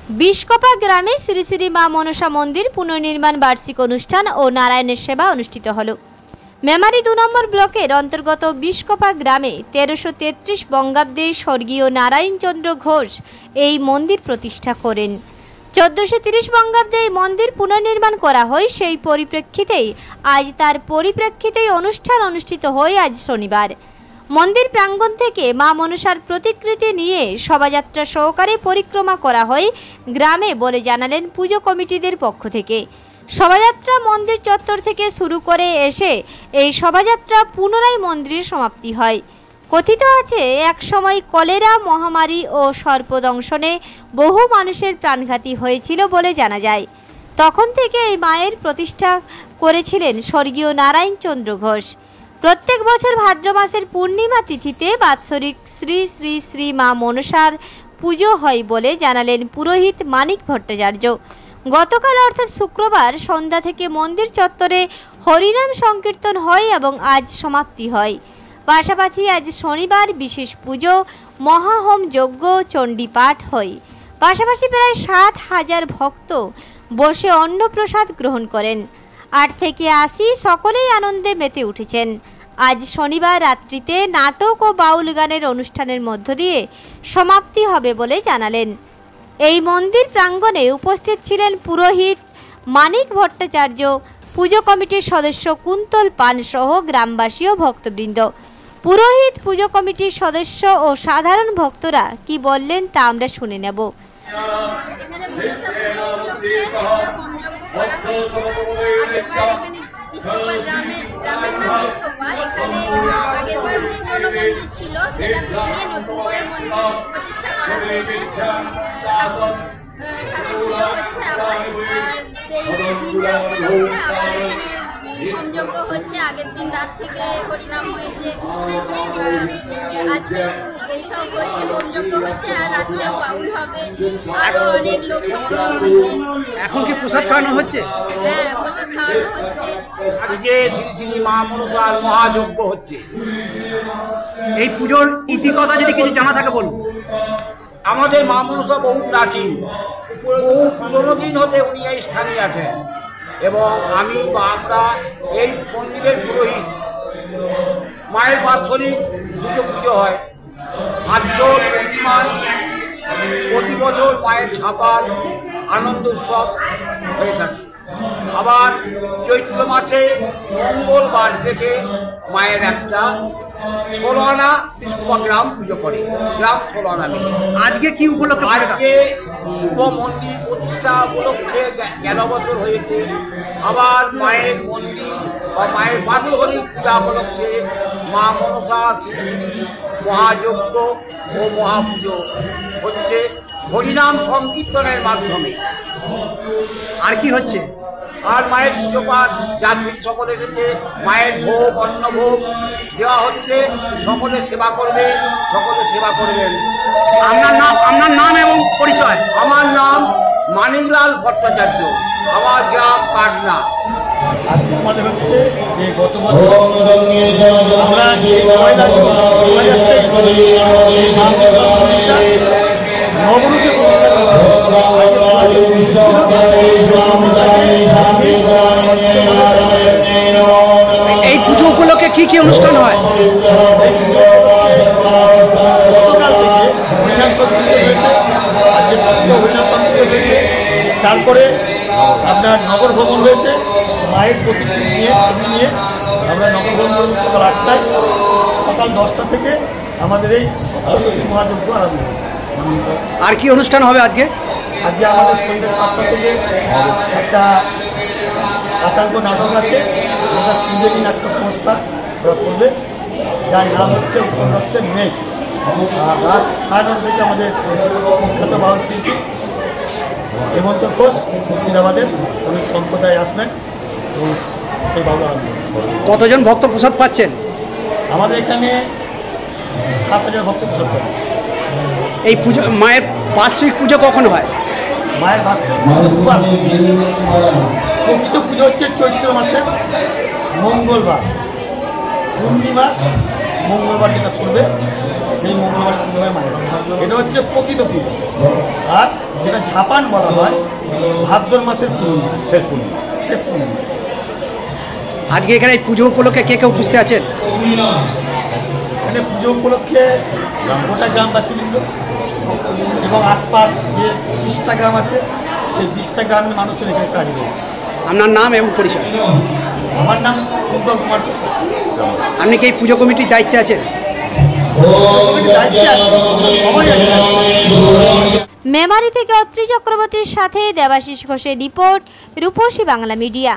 বিশকপা গ্রামে শ্রী শ্রী মা মনসা মন্দির পুনর্নির্মাণ বার্ষিক অনুষ্ঠান ও নারায়ণের সেবা অনুষ্ঠিত হল। মেমারি 2 নম্বর ব্লকের অন্তর্গত বিশকপা গ্রামে 1333 বঙ্গাব্দে স্বর্গীয় নারায়ণচন্দ্র ঘোষ এই মন্দির প্রতিষ্ঠা করেন। 1430 বঙ্গাব্দে এই মন্দির পুনর্নির্মাণ করা হয়। সেই পরিপ্রেক্ষিতেই অনুষ্ঠান অনুষ্ঠিত হয় আজ শনিবার। মন্দির প্রাঙ্গণ থেকে মা মনসার প্রতিকৃতি নিয়ে শোভাযাত্রা সহকারে পরিক্রমা করা হয় গ্রামে বলে জানালেন পুজো কমিটিদের পক্ষ থেকে। শোভাযাত্রা মন্দির চত্বর থেকে শুরু করে এসে এই শোভাযাত্রা পুনরায় মন্দিরে সমাপ্তি হয়। কথিত আছে এক সময় কলেরা মহামারী ও সর্পদংশনে বহু মানুষের প্রাণঘাতী হয়েছিল বলে জানা যায়। তখন থেকে এই মায়ের প্রতিষ্ঠা করেছিলেন স্বর্গীয় নারায়ণচন্দ্র ঘোষ। প্রত্যেক বছর ভাদ্র মাসের পূর্ণিমা তিথিতে বাৎসরিক শ্রী শ্রী শ্রী মা মনসার পুজো হয় বলে জানালেন পুরোহিত মানিক ভট্টাচার্য। গতকাল অর্থাৎ শুক্রবার সন্ধ্যা থেকে মন্দির চত্বরে হরিনাম সংকীর্তন হয় এবং আজ সমাপ্তি হয়। পাশাপাশি আজ শনিবার বিশেষ পুজো, মহাহোম যজ্ঞ, চণ্ডী পাঠ হয়। পাশাপাশি প্রায় 7,000 ভক্ত বসে অন্নপ্রসাদ গ্রহণ করেন। 8 থেকে 80 সকলেই আনন্দে মেতে উঠেছেন। আজ শনিবার রাত্রিতে নাটক ও বাউল গানের অনুষ্ঠানের মধ্য দিয়ে সমাপ্তি হবে বলে জানালেন। এই মন্দির প্রাঙ্গণে উপস্থিত ছিলেন পুরোহিত মানিক ভট্টাচার্য, পুজো কমিটির সদস্য কুন্তল পান সহ গ্রামবাসী ও ভক্তবৃন্দ। পুরোহিত, পুজো কমিটির সদস্য ও সাধারণ ভক্তরা কি বললেন তা আমরা শুনে নেব। এখানে মনসা পুজো উপলক্ষে একটা হোমযজ্ঞ করা হচ্ছে। আগেরবার এখানে বিশকপা গ্রামের নাম বিশকপা। এখানে আগেরবার পুরনো মন্দির ছিল, সেটা ভেঙে নতুন করে মন্দির প্রতিষ্ঠা করা হয়েছে এবং ঠাকুর পুজো হচ্ছে। আবার সেই দিনটা উপলক্ষে আবার এখানে হোমযজ্ঞ হচ্ছে। আগের দিন রাত থেকে হরিনাম হয়েছে, আজকেও এইসব হচ্ছে, হোমযজ্ঞ হচ্ছে, আর রাত্রেও বাউল হবে, আরো অনেক লোক সমাগম হয়েছে। এখন কি প্রসাদ খাওয়ানো হচ্ছে? হ্যাঁ, প্রসাদ খাওয়ানো হচ্ছে। আজকে শ্রী শ্রী মা মনসার মহাযজ্ঞ হচ্ছে। এই পুজোর ইতিকথা যদি কিছু জানা থাকে বলুন। আমাদের মা মনসা বহু প্রাচীন, বহু পুরনো দিন হতে উনি এই স্থানে আছেন এবং আমরা এই মন্দিরের পুরোহিত। মায়ের বাৎসরিক 2টো পুজো হয়। ভাদ্র পূর্ণিমায় প্রতি বছর মায়ের ছাপার আনন্দ উৎসব হয়ে থাকে। আবার চৈত্র মাসে মঙ্গলবার থেকে মায়ের একটা 16 আনা বিশকপা গ্রাম পুজো করে, গ্রাম 16 আনা মিলে। আজকে কি উপলক্ষে? আজকে শুভ মন্দির প্রতিষ্ঠা উপলক্ষে 11 বছর হয়েছে। আবার মায়ের মন্দির বা মায়ের বাৎসরিক পূজা উপলক্ষে মা মনসা শ্রী মহাযজ্ঞ ও মহাপুজো হচ্ছে হরিনাম সংকীর্তনের মাধ্যমে। আর কি হচ্ছে? আর মায়ের পুজো পাঠ যাত্রী সকলে এসেছে, মায়ের ভোগ অন্নভোগ দেওয়া হচ্ছে। সকলে সেবা করবে, সকলে সেবা করবেন। আপনার নাম এবং পরিচয়? আমার নাম মানিকলাল ভট্টাচার্য, আমার গ্রাম কাটনা। আজকে আমাদের হচ্ছে যে গত বছর আমরা এই পয়লা জুন 2023 নবরূপে প্রতিষ্ঠা করেছি। এই পুজো উপলক্ষে কি কি অনুষ্ঠান হয়? এই পুজো উপলক্ষে গতকাল থেকে হরিনাম সংকীর্তন হয়েছে, আজকে সকালে হরিনাম সংকীর্তন হয়েছে। তারপরে আপনার নগর ভ্রমণ হয়েছে। মায়ের প্রতিকৃতি নিয়ে, ছবি নিয়ে আমরা নগর ভ্রমণ করেছি সকাল 8টায়। সকাল 10টা থেকে আমাদের এই সপ্তশতী মহাযজ্ঞ আরম্ভ হয়েছে। আর কি অনুষ্ঠান হবে আজকে? আজকে আমাদের সন্ধ্যে 7টা থেকে একটা আতঙ্ক নাটক আছে, যেটা ত্রিবেণী নাট্য সংস্থা ওরা করবে, যার নাম হচ্ছে উত্তম দত্তের মেয়ে। আর রাত 9:30 থেকে আমাদের প্রখ্যাত বাউল শিল্পী হেমন্ত ঘোষ মুর্শিদাবাদের উনি সম্প্রদায় আসবেন এবং সেই বাউল আরম্ভ। কতজন ভক্ত প্রসাদ পাচ্ছেন? আমাদের এখানে 7,000 ভক্ত প্রসাদ পাবে। এই পুজো, মায়ের বার্ষিক পুজো কখন হয়? মায়ের বার্ষিক পুজো দুবার। প্রকৃত পুজো হচ্ছে চৈত্র মাসের মঙ্গলবার, পূর্ণিমা মঙ্গলবার যেটা করবে সেই মঙ্গলবার পুজো হয় মায়ের। এটা হচ্ছে প্রকৃত পুজো। আর যেটা ঝাপান বলা হয় ভাদ্র মাসের পূর্ণিমা, শেষ পূর্ণিমা। আজকে এখানে এই পুজো উপলক্ষে কে কে উপস্থিত আছেন? এখানে পুজো উপলক্ষে গোটা গ্রামবাসীবৃন্দ এবং আশপাশ যে 20টা গ্রাম আছে সেই 20টা গ্রামের মানুষজন এখানে এসে হাজির হয়েছে। আপনার নাম এবং পরিচয়? আমার নাম কুন্তল কুমার। আপনি কি এই পুজো কমিটির দায়িত্বে আছেন? দায়িত্বে আছে, সবাই আছে। মেমারি থেকে অত্রি চক্রবর্তীর সাথে দেবাশিস ঘোষের রিপোর্ট, রূপসী বাংলা মিডিয়া।